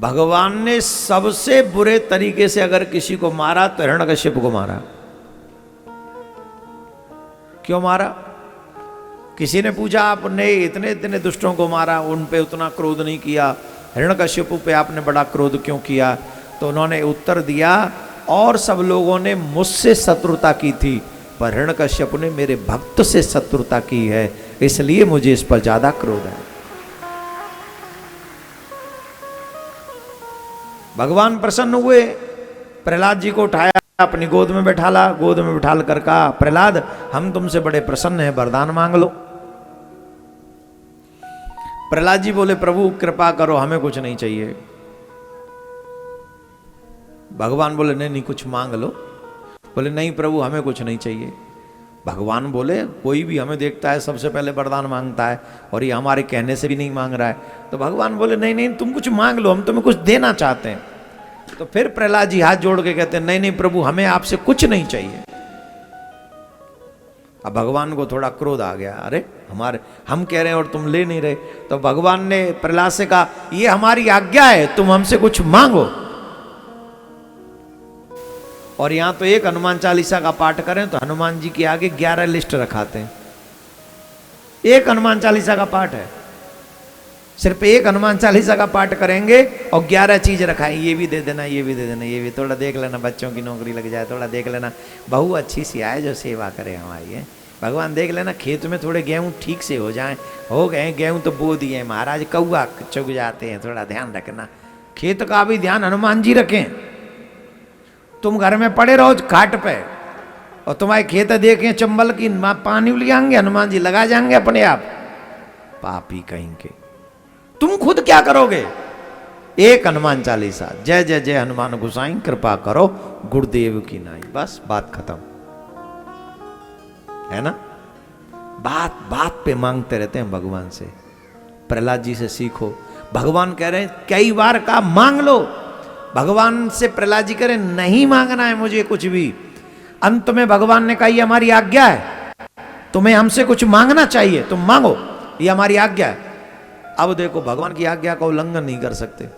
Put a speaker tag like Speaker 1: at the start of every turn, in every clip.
Speaker 1: भगवान ने सबसे बुरे तरीके से अगर किसी को मारा तो हिरण्यकश्यप को मारा। क्यों मारा? किसी ने पूछा आपने इतने इतने दुष्टों को मारा, उन पे उतना क्रोध नहीं किया, हिरण्यकश्यप पे आपने बड़ा क्रोध क्यों किया? तो उन्होंने उत्तर दिया, और सब लोगों ने मुझसे शत्रुता की थी, पर हिरण्यकश्यप ने मेरे भक्त से शत्रुता की है, इसलिए मुझे इस पर ज्यादा क्रोध है। भगवान प्रसन्न हुए, प्रहलाद जी को उठाया, अपनी गोद में बैठाला, गोद में बैठाल कर कहा, प्रहलाद हम तुमसे बड़े प्रसन्न हैं, वरदान मांग लो। प्रहलाद जी बोले, प्रभु कृपा करो, हमें कुछ नहीं चाहिए। भगवान बोले, नहीं नहीं कुछ मांग लो। बोले, नहीं प्रभु हमें कुछ नहीं चाहिए। भगवान बोले, कोई भी हमें देखता है सबसे पहले वरदान मांगता है, और ये हमारे कहने से भी नहीं मांग रहा है। तो भगवान बोले, नहीं नहीं तुम कुछ मांग लो, हम तुम्हें कुछ देना चाहते हैं। तो फिर प्रहलाद जी हाथ जोड़ के कहते हैं, नहीं नहीं प्रभु हमें आपसे कुछ नहीं चाहिए। अब भगवान को थोड़ा क्रोध आ गया, अरे हम कह रहे हैं और तुम ले नहीं रहे। तो भगवान ने प्रहलाद से कहा, ये हमारी आज्ञा है, तुम हमसे कुछ मांगो। और यहां तो एक हनुमान चालीसा का पाठ करें तो हनुमान जी के आगे 11 लिस्ट रखाते हैं। एक हनुमान चालीसा का पाठ है, सिर्फ एक हनुमान चालीसा का पाठ करेंगे और 11 चीज रखाएं, ये भी दे देना, ये भी दे देना, ये भी थोड़ा देख लेना, बच्चों की नौकरी लग जाए, थोड़ा देख लेना, बहू अच्छी सी आए जो सेवा करे हमारी है, भगवान देख लेना, खेत में थोड़े गेहूं ठीक से हो जाएं, हो गए गेहूं तो बो दिए महाराज, कौआ चुग जाते हैं, थोड़ा ध्यान रखना, खेत का भी ध्यान हनुमान जी रखें। तुम घर में पड़े रहो खाट पे और तुम्हारे खेत देखें चंबल की पानी उलियाएंगे, हनुमान जी लगा जाएंगे अपने आप, पापी कहीं के। तुम खुद क्या करोगे? एक हनुमान चालीसा, जय जय जय हनुमान गोसाई कृपा करो गुरुदेव की नाई, बस बात खत्म है ना। बात बात पे मांगते रहते हैं भगवान से। प्रहलाद जी से सीखो, भगवान कह रहे हैं कई बार का मांग लो। भगवान से प्रहलाद जी कह रहे नहीं मांगना है मुझे कुछ भी। अंत में भगवान ने कहा ये हमारी आज्ञा है, तुम्हें हमसे कुछ मांगना चाहिए, तुम मांगो, ये हमारी आज्ञा है। अब देखो भगवान की आज्ञा का उल्लंघन नहीं कर सकते।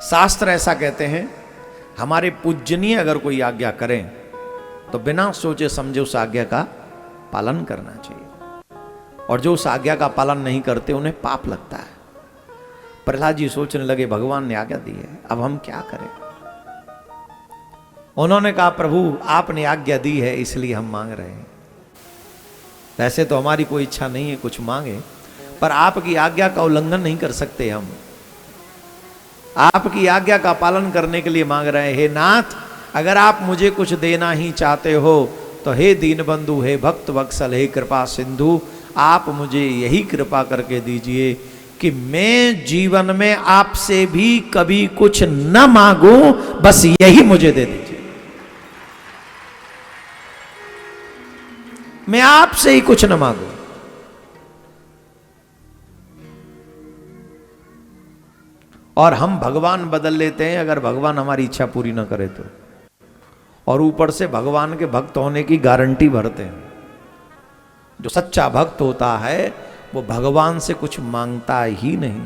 Speaker 1: शास्त्र ऐसा कहते हैं, हमारे पूजनीय अगर कोई आज्ञा करें तो बिना सोचे समझे उस आज्ञा का पालन करना चाहिए, और जो उस आज्ञा का पालन नहीं करते उन्हें पाप लगता है। प्रहलाद जी सोचने लगे भगवान ने आज्ञा दी है, अब हम क्या करें। उन्होंने कहा प्रभु आपने आज्ञा दी है इसलिए हम मांग रहे हैं। वैसे तो हमारी कोई इच्छा नहीं है कुछ मांगे, पर आपकी आज्ञा का उल्लंघन नहीं कर सकते हम, आपकी आज्ञा का पालन करने के लिए मांग रहे हैं। हे नाथ अगर आप मुझे कुछ देना ही चाहते हो तो हे दीनबंधु, हे भक्त वत्सल, हे कृपा सिंधु, आप मुझे यही कृपा करके दीजिए कि मैं जीवन में आपसे भी कभी कुछ न मांगूं, बस यही मुझे दे दीजिए। मैं आपसे ही कुछ न मांगूं। और हम भगवान बदल लेते हैं अगर भगवान हमारी इच्छा पूरी ना करे तो, और ऊपर से भगवान के भक्त होने की गारंटी भरते हैं। जो सच्चा भक्त होता है वो भगवान से कुछ मांगता ही नहीं।